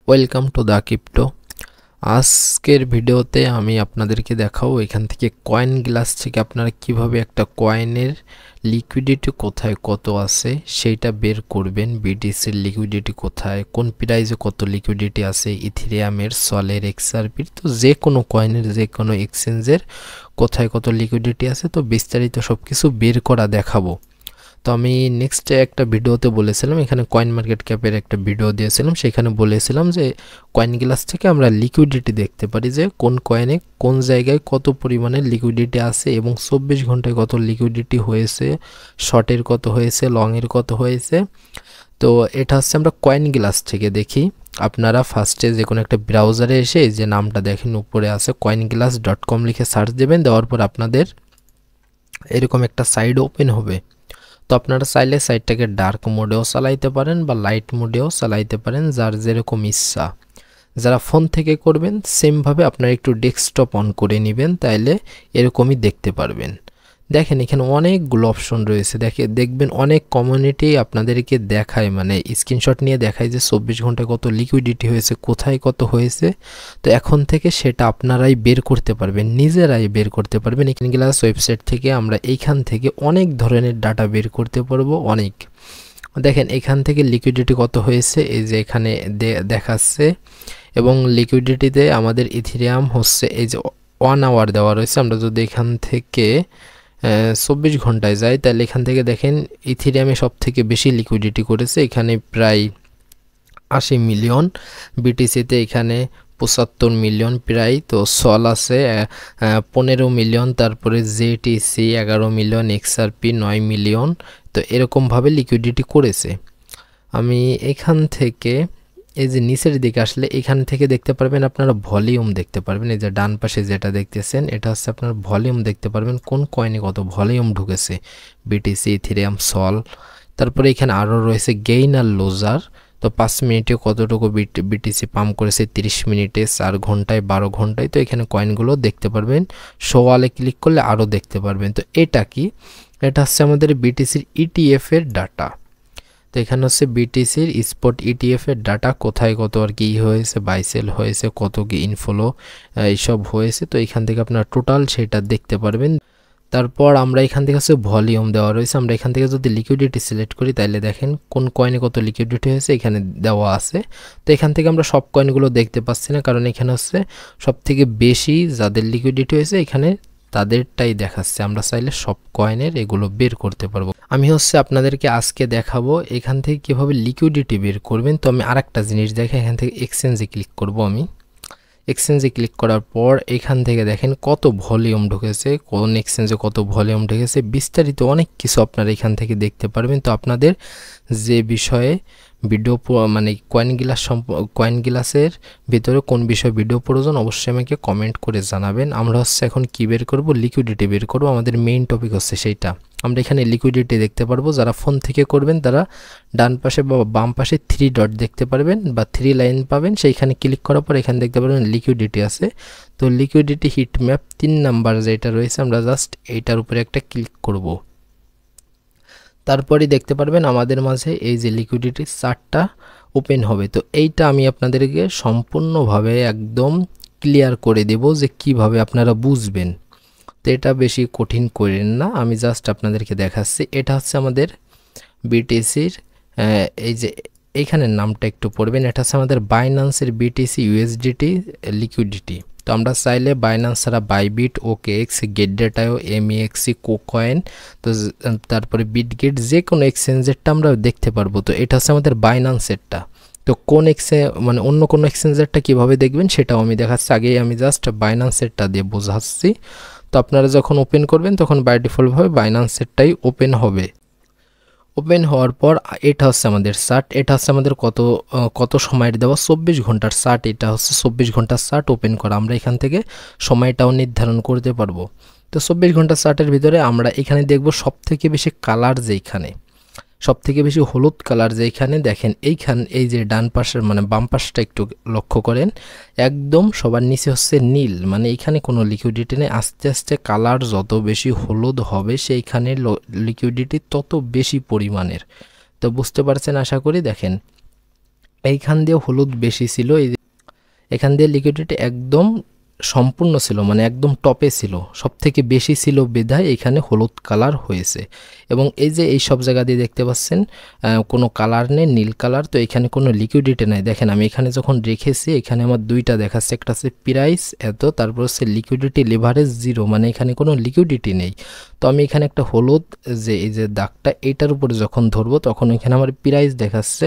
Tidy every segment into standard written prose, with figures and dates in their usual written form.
Welcome to the crypto. আজকের ভিডিওতে আমি আপনাদেরকে দেখাবো এখান থেকে কয়েন গ্লাস থেকে আপনারা কিভাবে একটা কয়েনের লিকুইডিটি কোথায় কত আছে সেইটা বের করবেন। বিটিসির লিকুইডিটি কোথায়, কোন প্রাইসে কত লিকুইডিটি আছে, ইথেরিয়ামের, সলের, এক্সআরপির, তো যে কোনো কয়েনের যে কোনো এক্সচেঞ্জের কোথায় কত লিকুইডিটি আছে, তো বিস্তারিত সব কিছু বের করা দেখাবো। তো আমি নেক্সট একটা ভিডিওতে বলেছিলাম, এখানে কয়েন মার্কেট ক্যাপের একটা ভিডিও দিয়েছিলাম, সেখানে বলেছিলাম যে কয়েন গ্লাস থেকে আমরা লিকুইডিটি দেখতে পারি যে কোন কয়েনে কোন জায়গায় কত পরিমাণে লিকুইডিটি আছে এবং 24 ঘন্টায় কত লিকুইডিটি হয়েছে, শর্টের কত হয়েছে, লংয়ের কত হয়েছে। তো এটা হচ্ছে আমরা কয়েন গ্লাস থেকে দেখি। আপনারা ফার্স্টে যে কোনো একটা ব্রাউজারে এসে যে নামটা দেখেন উপরে আছে coinglass.com লিখে সার্চ দেবেন, দেওয়ার পর আপনাদের এরকম একটা সাইট ওপেন হবে। তো আপনারা চাইলে সাইটটাকে ডার্ক মোডেও চালাইতে পারেন বা লাইট মোডেও চালাইতে পারেন, যার যেরকম ইচ্ছা। যারা ফোন থেকে করবেন সেমভাবে আপনারা একটু ডেস্কটপ অন করে নেবেন, তাইলে এরকমই দেখতে পারবেন। দেখেন এখানে অনেকগুলো অপশন রয়েছে, দেখবেন অনেক কমিউনিটি আপনাদেরকে দেখায়, মানে স্ক্রিনশট নিয়ে দেখায় যে 24 ঘন্টায় কত লিকুইডিটি হয়েছে, কোথায় কত হয়েছে। তো এখন থেকে সেটা আপনারাই বের করতে পারবেন, নিজেরাই বের করতে পারবেন। এখানে গ্লাস ওয়েবসাইট থেকে আমরা এইখান থেকে অনেক ধরনের ডাটা বের করতে পারবো, অনেক। দেখেন এখান থেকে লিকুইডিটি কত হয়েছে, এই যে এখানে দেখাচ্ছে, এবং লিকুইডিটিতে আমাদের ইথেরিয়াম হচ্ছে এই যে 1 আওয়ার দেওয়া রয়েছে। আমরা যদি এখান থেকে 24 ঘন্টায় যাই, তাহলে এখান থেকে দেখেন ইথেরিয়ামে সব থেকে বেশি লিকুইডিটি করেছে, এখানে প্রায় 80 মিলিয়ন, বিটিসিতে এখানে 75 মিলিয়ন প্রায়, তো সল আছে 15 মিলিয়ন, তারপরে জেটিসি 11 মিলিয়ন, এক্সআরপি 9 মিলিয়ন। তো এরকমভাবে লিকুইডিটি করেছে। আমি এখান থেকে এই যে নিচের দিকে আসলে এখান থেকে দেখতে পারবেন আপনারা ভলিউম দেখতে পারবেন। এই যে ডান পাশে যেটা দেখতেছেন এটা হচ্ছে আপনার ভলিউম দেখতে পারবেন, কোন কয়েনে কত ভলিউম ঢুকেছে, বিটিসি, ইথেরিয়াম, সল। তারপরে এখানে আরও রয়েছে গেইন আর লুজার। তো 5 মিনিটে কতটুকু বিটিসি পাম্প করেছে, 30 মিনিটে, 4 ঘন্টায়, 12 ঘন্টায়। তো এখানে কয়েনগুলো দেখতে পারবেন, শোয়ালে ক্লিক করলে আরও দেখতে পারবেন। তো এটা কি, এটা হচ্ছে আমাদের বিটিসির ইটিএফ এর ডাটা। তো এখানে হচ্ছে বিটিসির স্পট ইটিএফ এর ডাটা, কোথায় কত আর কি হয়েছে, বাইসেল হয়েছে, কত কি ইনফ্লো এইসব হয়েছে। তো এখান থেকে আপনার টোটাল সেটা দেখতে পারবেন। তারপর আমরা এখান থেকে হচ্ছে ভলিউম দেওয়া রয়েছে, আমরা এখান থেকে যদি লিকুইডিটি সিলেক্ট করি তাহলে দেখেন কোন কয়েনে কত লিকুইডিটি হয়েছে এখানে দেওয়া আছে। তো এখান থেকে আমরা সব কয়েনগুলো দেখতে পাচ্ছি না, কারণ এখানে হচ্ছে সব থেকে বেশি যাদের লিকুইডিটি হয়েছে এখানে তাদেরটাই দেখাচ্ছে। আমরা চাইলে সব কয়েনের এগুলো বের করতে পারবো। আমি হচ্ছে আপনাদেরকে আজকে দেখাবো এখান থেকে কিভাবে লিকুইডিটি বের করবেন। তো আমি আরেকটা জিনিস দেখে এখান থেকে এক্সচেঞ্জে ক্লিক করব। আমি এক্সচেঞ্জে ক্লিক করার পর এখান থেকে দেখেন কত ভলিউম ঢুকেছে, কোন এক্সচেঞ্জে কত ভলিউম ঢুকেছে, বিস্তারিত অনেক কিছু আপনারা এখান থেকে দেখতে পারবেন। তো আপনাদের যে বিষয়ে ভিডিও মানে কয়েন গ্লাসের ভিতরে কোন বিষয়ে ভিডিও প্রয়োজন অবশ্যই আমাকে কমেন্ট করে জানাবেন। আমরা হচ্ছে এখন কি বের করব, লিকুইডিটি বের করব। আমাদের মেইন টপিক হচ্ছে সেইটা। আমরা এখানে লিকুইডিটি দেখতে পারবো, যারা ফোন থেকে করবেন তারা ডান পাশে বা বাম পাশে 3 ডট দেখতে পারবেন বা 3 লাইন পাবেন, সেইখানে ক্লিক করার পর এখানে দেখতে পারবেন লিকুইডিটি আছে। তো লিকুইডিটি হিট ম্যাপ 3 নাম্বার যেটা রয়েছে, আমরা জাস্ট এইটার উপরে একটা ক্লিক করব। তারপরে দেখতে পারবেন আমাদের মাঝে এই যে লিকুইডিটির চার্টটা ওপেন হবে। তো এইটা আমি আপনাদেরকে সম্পূর্ণভাবে একদম ক্লিয়ার করে দেব যে কিভাবে আপনারা বুঝবেন। তো এটা বেশি কঠিন করেন না, আমি জাস্ট আপনাদেরকে দেখাচ্ছি। এটা হচ্ছে আমাদের বিটিসির এই যে এইখানের নামটা একটু পড়বেন, এটা হচ্ছে আমাদের বাইন্যান্সের বিটিসি ইউএসডিটি লিকুইডিটি। তো আমরা চাইলে বাইন্যান্স ছাড়া বাইবিট, ওকেএক্স, গেটডেটাও, এমইএক্সি, কোকয়েন, তো তারপরে বিটগেট, যে কোনো এক্সচেঞ্জেরটা আমরা দেখতে পারবো। তো এটা হচ্ছে আমাদের বাইন্যান্সেরটা। তো কোন মানে অন্য কোনো এক্সচেঞ্জেরটা কীভাবে দেখবেন সেটাও আমি দেখাচ্ছি। আগেই আমি জাস্ট বাইন্যান্সেরটা দিয়ে বোঝাচ্ছি। তো আপনারা যখন ওপেন করবেন তখন বাই ডিফল্টভাবে বাইন্যান্সেরটাই ওপেন হবে। ওপেন হওয়ার পর এটা হচ্ছে আমাদের চার্ট, এটা হচ্ছে আমাদের কত সময়ের দেওয়া 24 ঘন্টার চার্ট। এটা হচ্ছে 24 ঘন্টার চার্ট ওপেন করা, আমরা এখান থেকে সময়টাও নির্ধারণ করতে পারবো। তো 24 ঘন্টার চার্টের ভিতরে আমরা এখানে দেখব সবথেকে বেশি কালার যেইখানে, সবথেকে বেশি হলুদ কালার যেখানে দেখেন, এই যে ডান পাশের মানে বাম পাশটা একটু লক্ষ্য করেন, একদম সবার নিচে হচ্ছে নীল, মানে এইখানে কোনো লিকুইডিটি নেই। আস্তে আস্তে কালার যত বেশি হলুদ হবে সেইখানে লিকুইডিটি তত বেশি পরিমাণের। তো বুঝতে পারছেন আশা করি। দেখেন এইখান দিয়ে হলুদ বেশি ছিল, এখান দিয়ে লিকুইডিটি একদম সম্পূর্ণ ছিল, মানে একদম টপে ছিল, সব থেকে বেশি ছিল বিধায় এখানে হলুদ কালার হয়েছে। এবং এই যে এই সব জায়গা দিয়ে দেখতে পাচ্ছেন কোনো কালার নেই, নীল কালার, তো এখানে কোনো লিকুইডিটি নাই। দেখেন আমি এখানে যখন রেখেছি এখানে আমার দুইটা দেখাচ্ছে, একটা হচ্ছে প্রাইস এত, তারপর হচ্ছে লিকুইডিটি লিভারেজ 0, মানে এখানে কোনো লিকুইডিটি নেই। তো আমি এখানে একটা হলুদ যে এই যে দাগটা এটার উপরে যখন ধরবো তখন এখানে আমার প্রাইস দেখাচ্ছে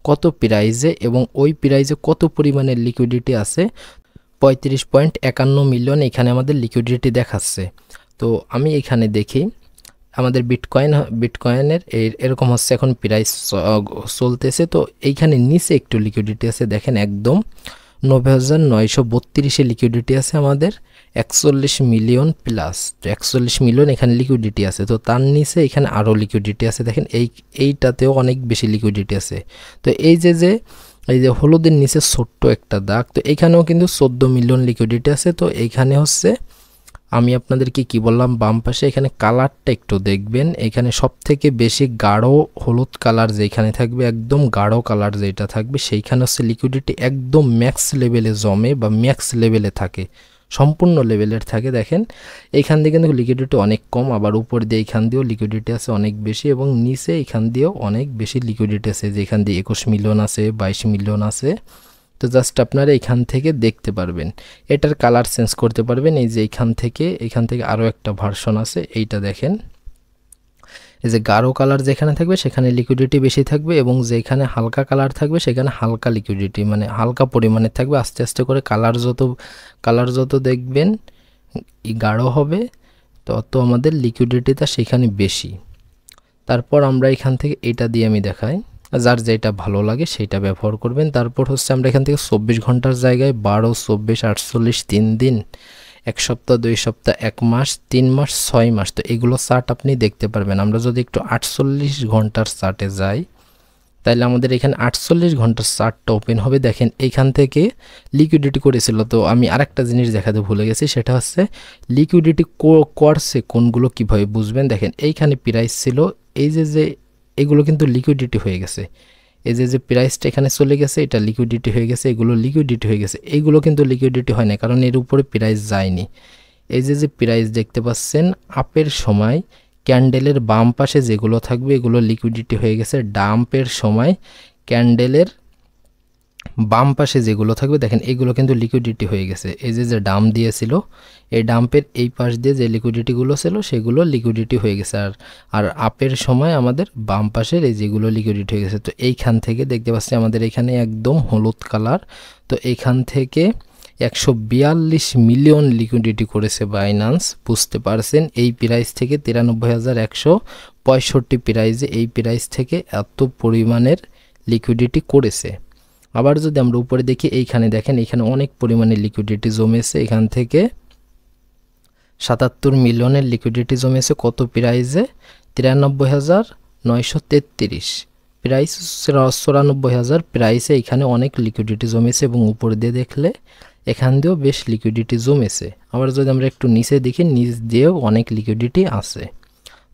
কত প্রাইজে, এবং ওই প্রাইজে কত পরিমাণের লিকুইডিটি আছে, 35.51 মিলিয়ন এখানে আমাদের লিকুইডিটি দেখাচ্ছে। তো আমি এখানে দেখি আমাদের বিটকয়েনের এরকম হচ্ছে এখন প্রাইস চলতেছে। তো এইখানে নিচে একটু লিকুইডিটি আছে, দেখেন একদম 90,932 লিকুইডিটি আছে আমাদের 41 মিলিয়ন প্লাস, তো 41 মিলিয়ন এখানে লিকুইডিটি আছে। তো তার নিচে এখানে আরও লিকুইডিটি আছে, দেখেন এইটাতেও অনেক বেশি লিকুইডিটি আছে। তো এই যে হলুদের নিচে ছোট্ট একটা দাগ, তো এখানেও কিন্তু 14 মিলিয়ন লিকুইডিটি আছে। তো এইখানে হচ্ছে আমি আপনাদেরকে কি বললাম, বাম পাশে এখানে কালারটা একটু দেখবেন, এখানে সব থেকে বেশি গাঢ় হলুদ কালার যেখানে থাকবে, একদম গাঢ় কালার যেটা থাকবে সেইখানে হচ্ছে লিকুইডিটি একদম ম্যাক্স লেভেলে জমে বা ম্যাক্স লেভেলে থাকে, সম্পূর্ণ লেভেলের থাকে। দেখেন এইখান দিয়ে কিন্তু লিকুইডিটি অনেক কম, আবার উপর দিয়ে এইখান দিয়েও লিকুইডিটি আছে অনেক বেশি, এবং নিচে এইখান দিয়েও অনেক বেশি লিকুইডিটি আছে, যেখান দিয়ে 21 মিলিয়ন আছে, 22 মিলিয়ন আছে। তো জাস্ট আপনারা এখান থেকে দেখতে পারবেন, এটার কালার চেঞ্জ করতে পারবেন। এই যে এখান থেকে আরও একটা ভার্সন আছে, এইটা দেখেন, এই যে গাঢ় কালার যেখানে থাকবে সেখানে লিকুইডিটি বেশি থাকবে, এবং যেখানে হালকা কালার থাকবে সেখানে হালকা লিকুইডিটি, মানে হালকা পরিমাণে থাকবে। আস্তে আস্তে করে কালার যত দেখবেন গাঢ় হবে তত আমাদের লিকুইডিটিটা সেখানে বেশি। তারপর আমরা এখান থেকে এটা দিয়ে আমি দেখাই, যার যেটা ভালো লাগে সেইটা ব্যবহার করবেন। তারপর হচ্ছে আমরা এখান থেকে 24 ঘন্টার জায়গায় 12, 24, 48, 3 দিন, 1 সপ্তাহ, 2 সপ্তাহ, 1 মাস, 3 মাস, 6 মাস, তো এগুলো চার্ট আপনি দেখতে পারবেন। আমরা যদি একটু 48 ঘন্টার চার্টে যাই তাহলে আমাদের এখানে 48 ঘন্টার চার্টটা ওপেন হবে। দেখেন এইখান থেকে লিকুইডিটি করেছিল। তো আমি আরেকটা জিনিস দেখাতে ভুলে গেছি, সেটা হচ্ছে লিকুইডিটি করছে কোনগুলো কিভাবে বুঝবেন। দেখেন এইখানে প্রাইস ছিল, এই যে এগুলো কিন্তু লিকুইডিটি হয়ে গেছে, এই যে প্রাইসটা এখানে চলে গেছে, এটা লিকুইডিটি হয়ে গেছে, এগুলো লিকুইডিটি হয়ে গেছে, এইগুলো কিন্তু লিকুইডিটি হয় না, কারণ এর উপরে প্রাইস যায়নি। এই যে প্রাইস দেখতে পাচ্ছেন আপের সময় ক্যান্ডেলের বাম পাশে যেগুলো থাকবে এগুলো লিকুইডিটি হয়ে গেছে, ডাম্পের সময় ক্যান্ডেলের বাম পাশে যেগুলো থাকবে দেখেন এগুলো কিন্তু লিকুইডিটি হয়ে গেছে। এই যে ডাম্প দিয়েছিল, এই ডাম্পের এই পাশ দিয়ে যে লিকুইডিটিগুলো ছিল সেগুলো লিকুইডিটি হয়ে গেছে, আর আপের সময় আমাদের বাম পাশের এই যেগুলো লিকুইডিটি হয়ে গেছে। তো এইখান থেকে দেখতে পাচ্ছি আমাদের এখানে একদম হলুদ কালার, তো এইখান থেকে 142 মিলিয়ন লিকুইডিটি করেছে বাইন্যান্স, বুঝতে পারছেন। এই প্রাইস থেকে 93,165 প্রাইজে এই প্রাইস থেকে এত পরিমাণের লিকুইডিটি করেছে। আবার যদি আমরা উপরে দেখি, এইখানে দেখেন এখানে অনেক পরিমাণে লিকুইডিটি জমেছে, এখান থেকে 77 মিলিয়নের লিকুইডিটি জমেছে কত প্রাইজে, 93,933 প্রাইস, 94,000 প্রাইসে এখানে অনেক লিকুইডিটি জমেছে, এবং উপরে দিয়ে দেখলে এখান দিয়েও বেশ লিকুইডিটি জমেছে। আবার যদি আমরা একটু নিচে দেখি, নিচ দিয়েও অনেক লিকুইডিটি আছে।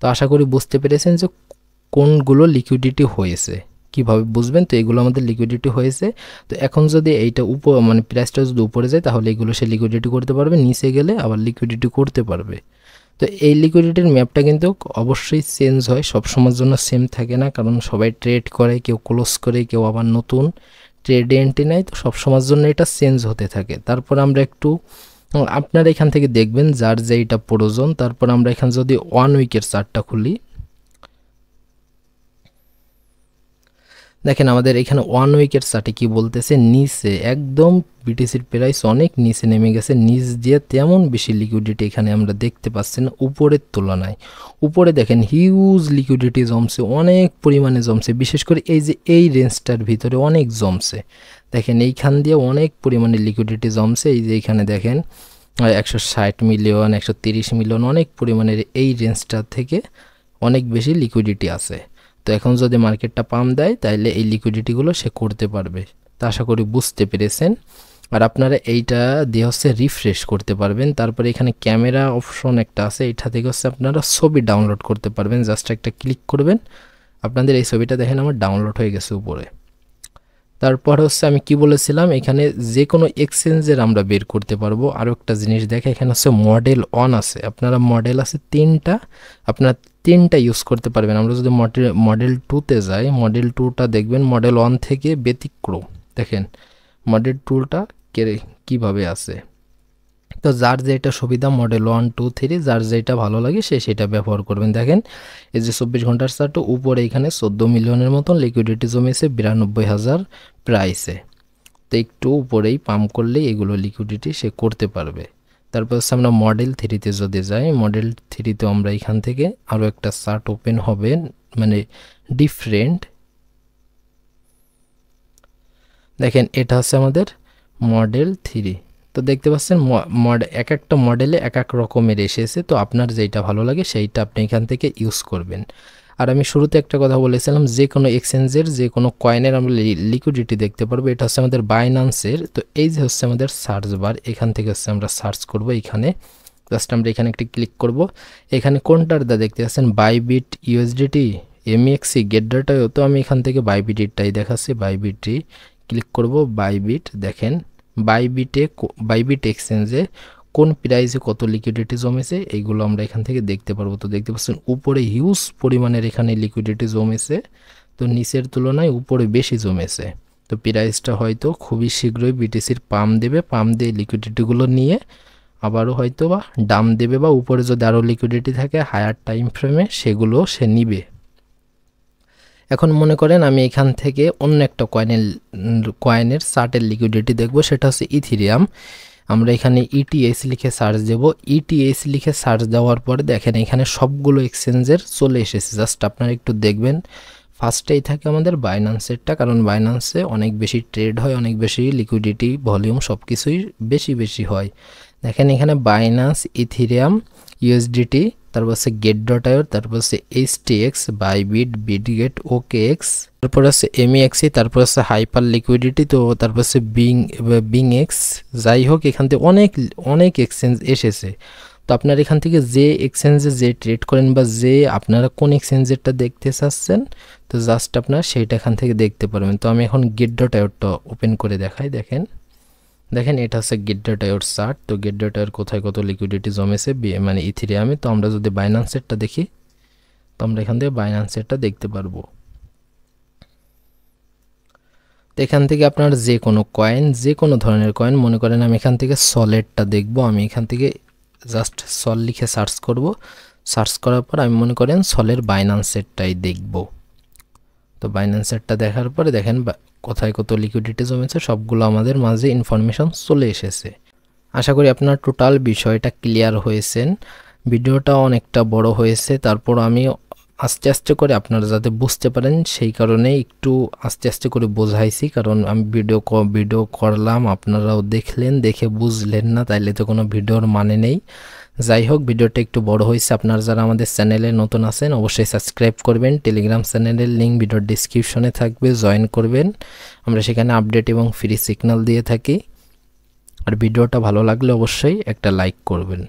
তো আশা করি বুঝতে পেরেছেন যে কোনগুলো লিকুইডিটি হয়েছে, কিভাবে বুঝবেন। তো এগুলো আমাদের লিকুইডিটি হয়েছে। তো এখন যদি এইটা মানে প্রাইসটা যদি উপরে যায় তাহলে এগুলো সে লিকুইডিটি করতে পারবে, নিচে গেলে আবার লিকুইডিটি করতে পারবে। তো এই লিকুইডিটির ম্যাপটা কিন্তু অবশ্যই চেঞ্জ হয়, সবসময়ের জন্য সেম থাকে না, কারণ সবাই ট্রেড করে, কেউ ক্লোজ করে, কেউ আবার নতুন ট্রেডে এন্ট্রি নেয়, তো সবসময়ের জন্য এটা চেঞ্জ হতে থাকে। তারপর আমরা একটু আপনারা এখান থেকে দেখবেন যার যেইটা প্রয়োজন। তারপর আমরা এখানে যদি 1 উইকের চার্টটা খুলি, দেখেন আমাদের এখানে 1 উইকের চার্টে কি বলতেছে, নিচে একদম বিটিসির প্রাইস অনেক নিচে নেমে গেছে, নিচ দিয়ে তেমন বেশি লিকুইডিটি এখানে আমরা দেখতে পাচ্ছি না উপরের তুলনায়। উপরে দেখেন হিউজ লিকুইডিটি জমছে, অনেক পরিমাণে জমছে, বিশেষ করে এই যে এই রেঞ্জটার ভিতরে অনেক জমছে। দেখেন এইখান দিয়ে অনেক পরিমাণে লিকুইডিটি জমছে, এই যে এখানে দেখেন 160 মিলিয়ন, 130 মিলিয়ন, অনেক পরিমাণের এই রেঞ্জটা থেকে অনেক বেশি লিকুইডিটি আছে। তো এখন যদি মার্কেটটা পাম্প দেয় তাহলে এই লিকুইডিটিগুলো সে করতে পারবে। তো আশা করি বুঝতে পেরেছেন। আর আপনারা এইটা দিয়ে হচ্ছে রিফ্রেশ করতে পারবেন। তারপরে এখানে ক্যামেরা অপশন একটা আছে, এটা থেকে হচ্ছে আপনারা ছবি ডাউনলোড করতে পারবেন। জাস্ট একটা ক্লিক করবেন, আপনাদের এই ছবিটা দেখেন আমার ডাউনলোড হয়ে গেছে উপরে। তারপর হচ্ছে আমি কি বলেছিলাম, এখানে যে কোনো এক্সচেঞ্জের আমরা বের করতে পারবো। আরও একটা জিনিস দেখে, এখানে হচ্ছে মডেল অন আছে, আপনারা মডেল আছে 3টা, আপনারা 3টা ইউজ করতে পারবেন। আমরা যদি মডেল 2তে যাই, মডেল 2টা দেখবেন মডেল 1 থেকে ব্যতিক্রম। দেখেন মডেল 2টা কীভাবে আছে। তো যার যেটা সুবিধা, মডেল 1 2 3 যার যেটা ভালো লাগে সে সেটা ব্যবহার করবেন। দেখেন এই যে 24 ঘন্টার চার্টে উপরে এখানে 14 মিলিয়নের মতন লিকুইডিটি জমেছে 92,000 প্রাইসে। তো একটু উপরেই পাম্প করলেই এগুলো লিকুইডিটি সে করতে পারবে। তারপর হচ্ছে আমরা মডেল 3তে যদি যাই, মডেল 3তে আমরা এখান থেকে আরও একটা চার্ট ওপেন হবে, মানে ডিফারেন্ট। দেখেন এটা হচ্ছে আমাদের মডেল 3। তো দেখতে পাচ্ছেন এক একটা মডেলে এক এক রকমের এসেছে। তো আপনার যেটা ভালো লাগে সেইটা আপনি এখান থেকে ইউজ করবেন। আর আমি শুরুতে একটা কথা বলেছিলাম, যে কোনো এক্সচেঞ্জের যে কোনো কয়েনের আমরা লিকুইডিটি দেখতে পারবো। এটা হচ্ছে আমাদের বাইন্যান্সের। তো এই যে হচ্ছে আমাদের সার্চ বার, এখান থেকে হচ্ছে আমরা সার্চ করব। এখানে জাস্ট আমরা এখানে একটি ক্লিক করব। এখানে কোনটার দা দেখতে পাচ্ছেন, বাইবিট, ইউএসডিটি, এমএক্সি, গেট ডাটাও। তো আমি এখান থেকে বাইবিটটাই দেখাচ্ছি, বাইবিটই ক্লিক করব। বাইবিট, দেখেন বাইবিট এক্সচেঞ্জে কোন প্রাইসে কত লিকুইডিটি জমেছে এইগুলো আমরা এখান থেকে দেখতে পারবো। তো দেখতে পাচ্ছেন উপরে হিউজ পরিমাণের এখানে লিকুইডিটি জমেছে, তো নিচের তুলনায় উপরে বেশি জমেছে। তো প্রাইসটা হয়তো খুবই শীঘ্রই বিটিসির পাম্প দেবে, পাম্প দিয়ে লিকুইডিটিগুলো নিয়ে আবারও হয়তো বা দাম দেবে, বা উপরে যদি আরও লিকুইডিটি থাকে হায়ার টাইম ফ্রেমে সেগুলো সে নিবে। এখন মনে করেন আমি এখান থেকে অন্য একটা কয়েনের চার্টের লিকুইডিটি দেখব, সেটা হচ্ছে ইথিরিয়াম। আমরা এখানে ইটিএস লিখে সার্চ দেব। ইটিএস লিখে সার্চ দেওয়ার পরে দেখেন এখানে সবগুলো এক্সচেঞ্জের চলে এসেছে। জাস্ট আপনারা একটু দেখবেন, ফার্স্টেই থাকে আমাদের বাইন্যান্সেরটা, কারণ বাইন্যান্সে অনেক বেশি ট্রেড হয়, অনেক বেশি লিকুইডিটি ভলিউম সব কিছুই বেশি হয়। দেখেন এখানে বাইন্যান্স, ইথিরিয়াম, ইউএসডিটি, তারপর হচ্ছে গেট ডটাইও, তারপর হচ্ছে এইচটিএক্স, বাইবিট, বিটগেট, ওকেএক্স, তারপর হচ্ছে এমইএক্সি, তারপর হচ্ছে হাইপার লিকুইডিটি, তো তারপর হচ্ছে বিংএক্স। যাই হোক এখান থেকে অনেক এক্সচেঞ্জ এসেছে। তো আপনার এখান থেকে যে এক্সচেঞ্জে যে ট্রেড করেন বা যে আপনারা কোন এক্সচেঞ্জেরটা দেখতে চাচ্ছেন, তো জাস্ট আপনারা সেইটা এখান থেকে দেখতে পারবেন। তো আমি এখন গেট ডটাইওটা ওপেন করে দেখাই। দেখেন এটা হচ্ছে গেট ডটাইওর চার্ট। তো গেট ডটাইওর কোথায় কত লিকুইডিটি জমেছে মানে ইথিরিয়ামে। তো আমরা যদি বাইন্যান্সেরটা দেখি, তো আমরা এখান থেকে বাইন্যান্সেরটা দেখতে পারবো। তো এখান থেকে আপনার যে কোনো কয়েন, যে কোনো ধরনের কয়েন, মনে করেন আমি এখান থেকে সলেরটা দেখবো, আমি এখান থেকে জাস্ট সল লিখে সার্চ করব। সার্চ করার পর আমি মনে করেন সলের বাইন্যান্সেরটাই দেখব। তো বাইন্যান্সেরটা দেখার পরে দেখেন কোথায় কত লিকুইডিটি জমেছে সবগুলো আমাদের মাঝে ইনফরমেশন চলে এসেছে। আশা করি আপনার টোটাল বিষয়টা ক্লিয়ার হয়েছেন। ভিডিওটা অনেকটা বড় হয়েছে, তারপর আমি আস্তে আস্তে করে আপনারা যাতে বুঝতে পারেন সেই কারণে একটু আস্তে আস্তে করে বোঝাইছি। কারণ আমি ভিডিও করলাম, আপনারাও দেখলেন, দেখে বুঝলেন না, তাইলে তো কোনো ভিডিওর মানে নেই। যাই হোক ভিডিওটা একটু বড় হয়েছে। আপনারা যারা আমাদের চ্যানেলে নতুন আছেন অবশ্যই সাবস্ক্রাইব করবেন। টেলিগ্রাম চ্যানেলের লিঙ্ক ভিডিওর ডিসক্রিপশনে থাকবে, জয়েন করবেন। আমরা সেখানে আপডেট এবং ফ্রি সিগন্যাল দিয়ে থাকি। আর ভিডিওটা ভালো লাগলে অবশ্যই একটা লাইক করবেন।